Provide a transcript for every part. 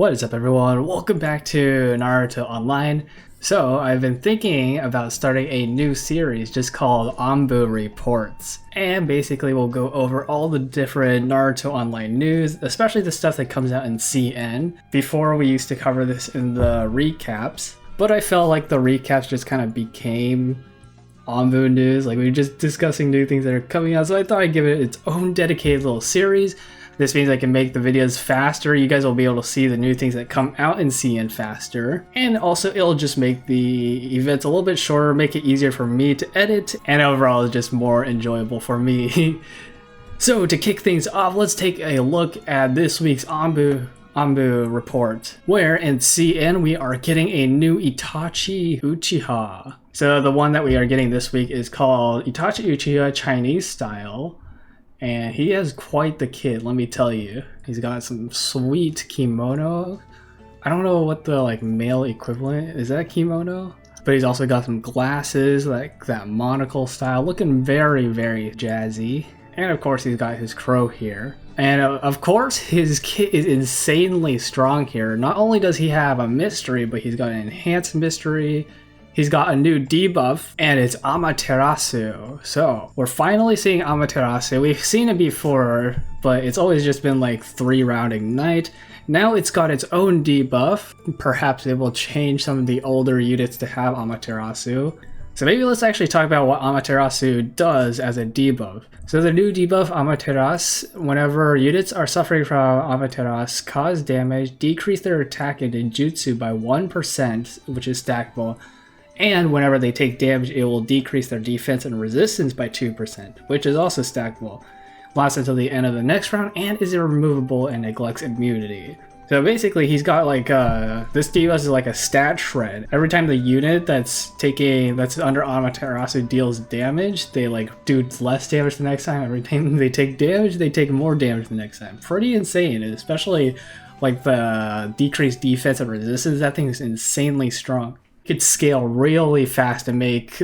What is up, everyone? Welcome back to Naruto Online. So I've been thinking about starting a new series just called ANBU Reports, and basically we'll go over all the different Naruto Online news, especially the stuff that comes out in CN. Before, we used to cover this in the recaps, but I felt like the recaps just kind of became ANBU news. Like, we were just discussing new things that are coming out, so I thought I'd give it its own dedicated little series. This means I can make the videos faster. You guys will be able to see the new things that come out in CN faster. And also, it'll just make the events a little bit shorter, make it easier for me to edit, and overall it's just more enjoyable for me. So to kick things off, let's take a look at this week's ANBU report, where in CN we are getting a new Itachi Uchiha. So the one that we are getting this week is called Itachi Uchiha Chinese Style. And he has quite the kit, let me tell you. He's got some sweet kimono. I don't know what the male equivalent is. That kimono? But he's also got some glasses, like that monocle style, looking very, very jazzy. And of course, he's got his crow here. And of course, his kit is insanely strong here. Not only does he have a mystery, but he's got an enhanced mystery. He's got a new debuff, and it's Amaterasu. So, we're finally seeing Amaterasu. We've seen it before, but it's always just been like 3-round ignite. Now it's got its own debuff. Perhaps it will change some of the older units to have Amaterasu. So maybe let's actually talk about what Amaterasu does as a debuff. So the new debuff Amaterasu, whenever units are suffering from Amaterasu, cause damage, decrease their attack and ninjutsu by 1%, which is stackable. And whenever they take damage, it will decrease their defense and resistance by 2%, which is also stackable. Lasts until the end of the next round and is removable and neglects immunity. So basically, he's got this debuff is like a stat shred. Every time the unit that's under Amaterasu deals damage, they do less damage the next time. Every time they take damage, they take more damage the next time. Pretty insane, and especially the decreased defense and resistance. That thing is insanely strong. Could scale really fast and make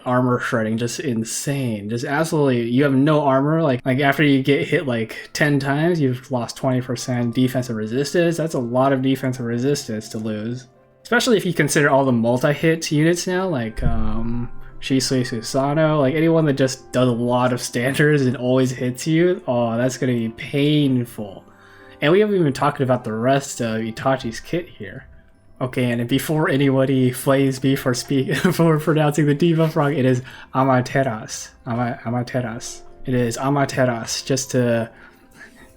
armor shredding just insane. Just absolutely, you have no armor. Like after you get hit 10 times, you've lost 20% defensive resistance. That's a lot of defensive resistance to lose. Especially if you consider all the multi-hit units now, Shisui Susano, anyone that just does a lot of standards and always hits you. Oh, that's gonna be painful. And we haven't even talked about the rest of Itachi's kit here. Okay, and before anybody flames me for pronouncing the debuff wrong, it is Amaterasu. Amaterasu. It is Amaterasu, just to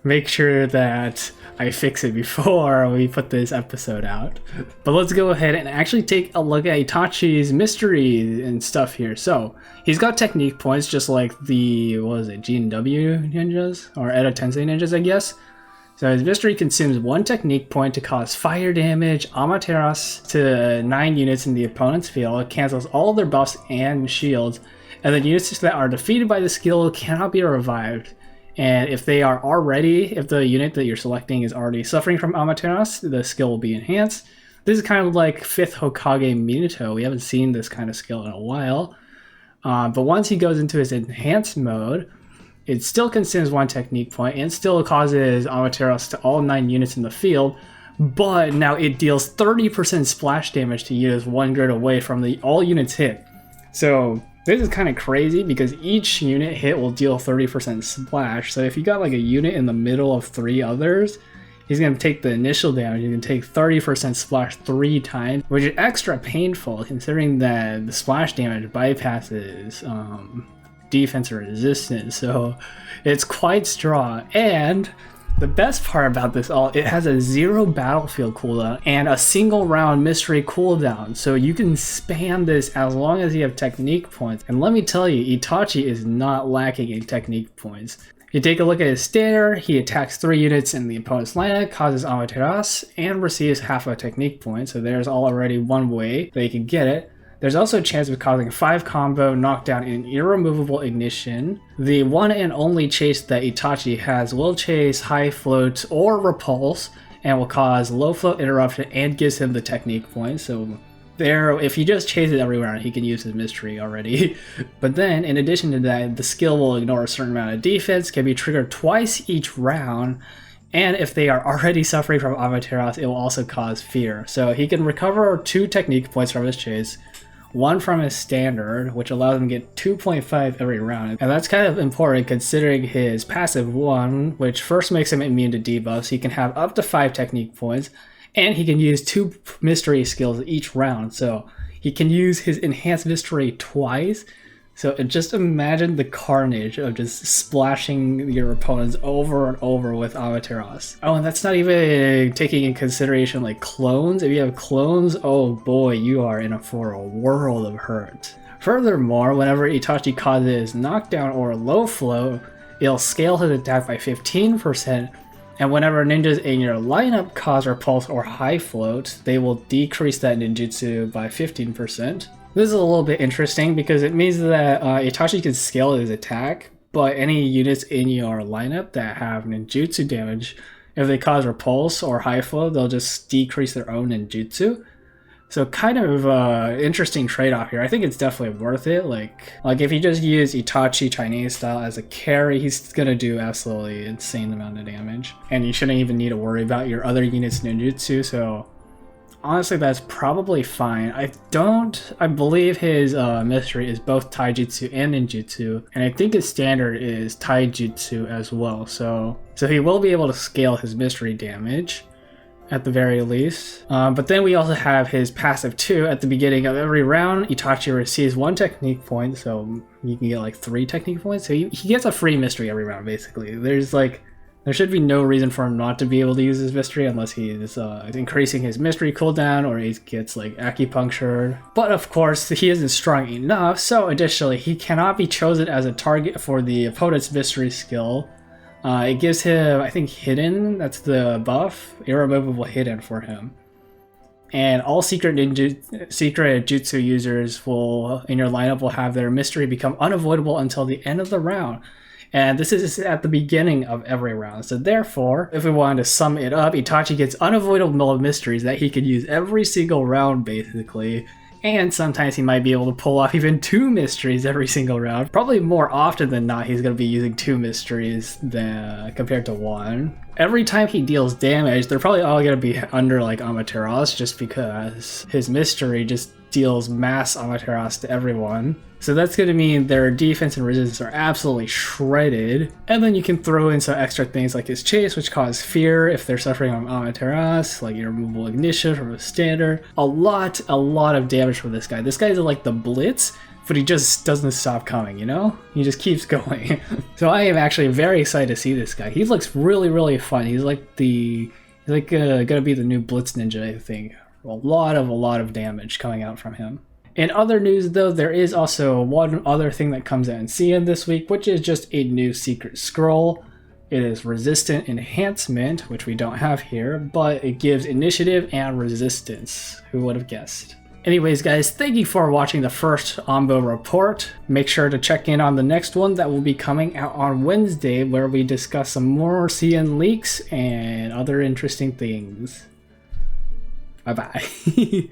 make sure that I fix it before we put this episode out. But let's go ahead and actually take a look at Itachi's mystery and stuff here. So, he's got technique points just like the, GNW ninjas? Or Edo Tensei ninjas, I guess? So his mystery consumes 1 technique point to cause fire damage, Amaterasu to 9 units in the opponent's field, it cancels all of their buffs and shields, and then units that are defeated by the skill cannot be revived. And if the unit that you're selecting is already suffering from Amaterasu, the skill will be enhanced. This is kind of like 5th Hokage Minato. We haven't seen this kind of skill in a while. But once he goes into his enhanced mode, it still consumes 1 technique point and still causes Amaterasu to all 9 units in the field, but now it deals 30% splash damage to units 1 grid away from all units hit. So this is kind of crazy because each unit hit will deal 30% splash. So if you got a unit in the middle of 3 others, he's going to take the initial damage. He's going to take 30% splash 3 times, which is extra painful considering that the splash damage bypasses defense or resistance, so it's quite strong. And the best part about this all, it has a 0 battlefield cooldown and a single round mystery cooldown, so you can spam this as long as you have technique points. And let me tell you, Itachi is not lacking in technique points. You take a look at his standard, he attacks 3 units in the opponent's lineup, causes Amaterasu, and receives half a technique point, so there's already 1 way that you can get it. There's also a chance of causing 5 combo, knockdown, and irremovable ignition. The one and only chase that Itachi has will chase, high float, or repulse, and will cause low float interruption and gives him the technique point. So if he just chases every round, he can use his mystery already. But then, in addition to that, the skill will ignore a certain amount of defense, can be triggered twice each round, And if they are already suffering from Amaterasu, it will also cause fear. So he can recover 2 technique points from his chase, 1 from his standard, which allows him to get 2.5 every round. And that's kind of important considering his passive 1, which first makes him immune to debuffs. He can have up to 5 technique points, and he can use 2 mystery skills each round. So he can use his enhanced mystery twice. So just imagine the carnage of just splashing your opponents over and over with Amaterasu. Oh, and that's not even taking in consideration like clones. If you have clones, oh boy, you are in for a world of hurt. Furthermore, whenever Itachi causes knockdown or low flow, it'll scale his attack by 15%, and whenever ninjas in your lineup cause repulse or high float, they will decrease that ninjutsu by 15%. This is a little bit interesting because it means that Itachi can scale his attack, but any units in your lineup that have ninjutsu damage, if they cause repulse or high flow, they'll just decrease their own ninjutsu. So kind of interesting trade-off here. I think it's definitely worth it. Like if you just use Itachi Chinese style as a carry, he's gonna do absolutely insane amount of damage, and you shouldn't even need to worry about your other units ninjutsu. So honestly, that's probably fine. I believe his mystery is both taijutsu and ninjutsu, and I think his standard is taijutsu as well. So he will be able to scale his mystery damage at the very least. But then we also have his passive 2. At the beginning of every round, Itachi receives 1 technique point, so you can get like 3 technique points. So he gets a free mystery every round, basically. There should be no reason for him not to be able to use his mystery unless he's increasing his mystery cooldown or he gets like acupunctured. But of course, he isn't strong enough, so additionally, he cannot be chosen as a target for the opponent's mystery skill. It gives him, I think, hidden, that's the buff, irremovable hidden for him. And all secret jutsu users in your lineup will have their mystery become unavoidable until the end of the round. And this is at the beginning of every round. So therefore, if we wanted to sum it up, Itachi gets unavoidable mysteries that he could use every single round, basically. And sometimes he might be able to pull off even 2 mysteries every single round. Probably more often than not, he's going to be using 2 mysteries compared to 1. Every time he deals damage, they're probably all going to be under like Amaterasu, just because his mystery just deals mass Amaterasu to everyone. So that's going to mean their defense and resistance are absolutely shredded. And then you can throw in some extra things like his chase, which cause fear if they're suffering from Amaterasu, like irremovable ignition from a standard. A lot of damage for this guy. This guy's like the Blitz, but he just doesn't stop coming, you know? He just keeps going. So I am actually very excited to see this guy. He looks really fun. He's like gonna be the new Blitz ninja, I think. A lot of damage coming out from him. In other news though, there is also one other thing that comes out in CN this week, which is just a new secret scroll. It is resistant enhancement, which we don't have here, but it gives initiative and resistance. Who would have guessed? Anyways guys, thank you for watching the first ANBU report. Make sure to check in on the next one that will be coming out on Wednesday, where we discuss some more CN leaks and other interesting things. Bye bye.